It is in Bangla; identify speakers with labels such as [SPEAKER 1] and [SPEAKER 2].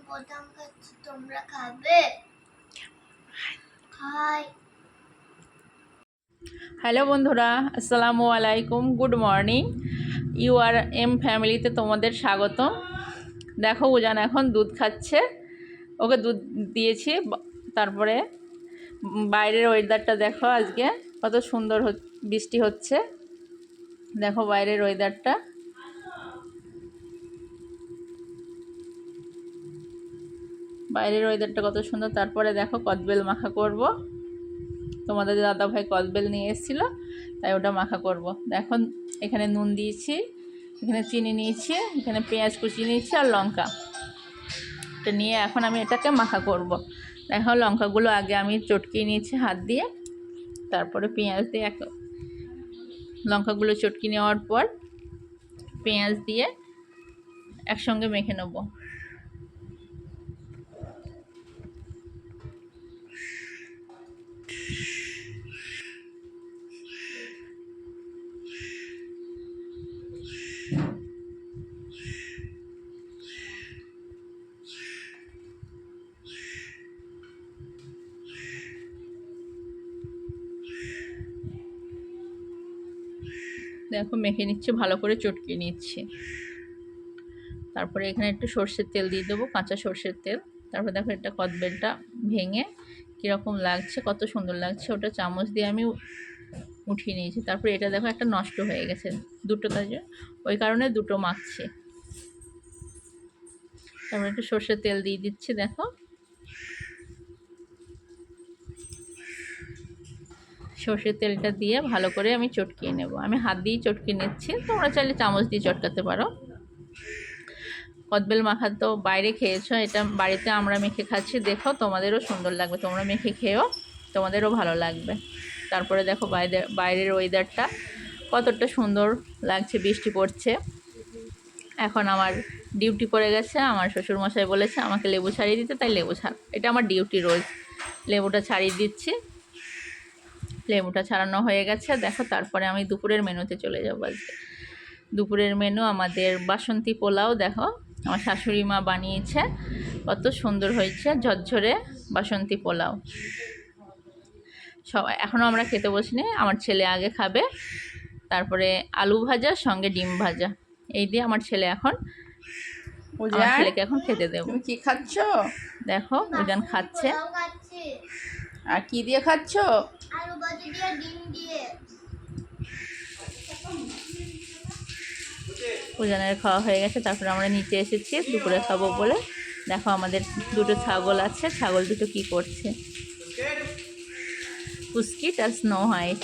[SPEAKER 1] প্রথম খাচ্ছি, তোমরা খাবে? খাই।
[SPEAKER 2] হ্যালো বন্ধুরা, আসসালামু আলাইকুম, গুড মর্নিং। URM ফ্যামিলিতে তোমাদের স্বাগতম। দেখো উজান এখন দুধ খাচ্ছে, ওকে দুধ দিয়েছি। তারপরে বাইরের ওয়েদারটা দেখো, আজকে কত সুন্দর বৃষ্টি হচ্ছে। দেখো বাইরের ওয়েদারটা, কত সুন্দর। তারপরে দেখো কদবেল মাখা করব, তোমাদের দাদা ভাই কদবেল নিয়ে এসেছিল, তাই ওটা মাখা করব। দেখো এখানে নুন দিয়েছি, এখানে চিনি নিয়েছি, এখানে পেঁয়াজ কুচি নিয়েছি আর লঙ্কা, এটা নিয়ে এখন আমি এটাকে মাখা করব। দেখো লঙ্কাগুলো আগে আমি চটকিয়ে নিয়েছি হাত দিয়ে, তারপরে পেঁয়াজ দিয়ে লঙ্কাগুলো চটকি নেওয়ার পর পেঁয়াজ দিয়ে একসঙ্গে মেখে নেব। দেখো মেখে নিচ্ছি, ভালো করে চটকিয়ে নিচ্ছি। তারপরে এখানে একটু সর্ষের তেল দিয়ে দেবো, কাঁচা সর্ষের তেল। তারপর দেখো এটা কদবেলটা ভেঙে কীরকম লাগছে, কত সুন্দর লাগছে। ওটা চামচ দিয়ে আমি উঠিয়ে নিয়েছি। তারপরে এটা দেখো একটা নষ্ট হয়ে গেছে, দুটো, তাই ওই কারণে দুটো মাখছি। তারপরে একটু সর্ষের তেল দিয়ে দিচ্ছি। দেখো সর্ষের তেলটা দিয়ে ভালো করে আমি চটকিয়ে নেব। আমি হাত দিয়েই চটকিয়ে নিচ্ছি, তোমরা চাইলে চামচ দিয়ে চটকাতে পারো। কদবেল মাখা তো বাইরে খেয়েছো, এটা বাড়িতে আমরা মেখে খাচ্ছি। দেখো তোমাদেরও সুন্দর লাগবে, তোমরা মেখে খেয়েও, তোমাদেরও ভালো লাগবে। তারপরে দেখো বাইরের ওয়েদারটা কতটা সুন্দর লাগছে, বৃষ্টি পড়ছে। এখন আমার ডিউটি পড়ে গেছে, আমার শ্বশুরমশাই বলেছে আমাকে লেবু ছাড়িয়ে দিতে, তাই লেবু এটা আমার ডিউটি রোজ। লেবুটা ছাড়িয়ে দিচ্ছি, লেবুটা ছাড়ানো হয়ে গেছে। দেখো তারপরে আমি দুপুরের মেনুতে চলে যাবো। আজকে দুপুরের মেনু আমাদের বাসন্তী পোলাও। দেখো আমার শাশুড়ি মা বানিয়েছে, কত সুন্দর হয়েছে, ঝরঝরে বাসন্তী পোলাও। সবাই এখনও আমরা খেতে বসিনি, আমার ছেলে আগে খাবে। তারপরে আলু ভাজা সঙ্গে ডিম ভাজা, এই দিয়ে আমার ছেলে এখন, আমার ছেলেকে এখন খেতে দেবো।
[SPEAKER 3] তুমি কি খাচ্ছ?
[SPEAKER 2] দেখো উজান খাচ্ছে।
[SPEAKER 3] আর কি দিয়ে খাচ্ছ?
[SPEAKER 1] আলু ভাজি দিয়ে, ডিম দিয়ে।
[SPEAKER 2] উজানের খাওয়া হয়ে গেছে। তারপরে আমরা নিচে এসেছি দুপুরে খাবো বলে। দেখো আমাদের দুটো ছাগল আছে, ছাগল দুটো কি করছে, পুস্কিট আর স্নো হোয়াইট।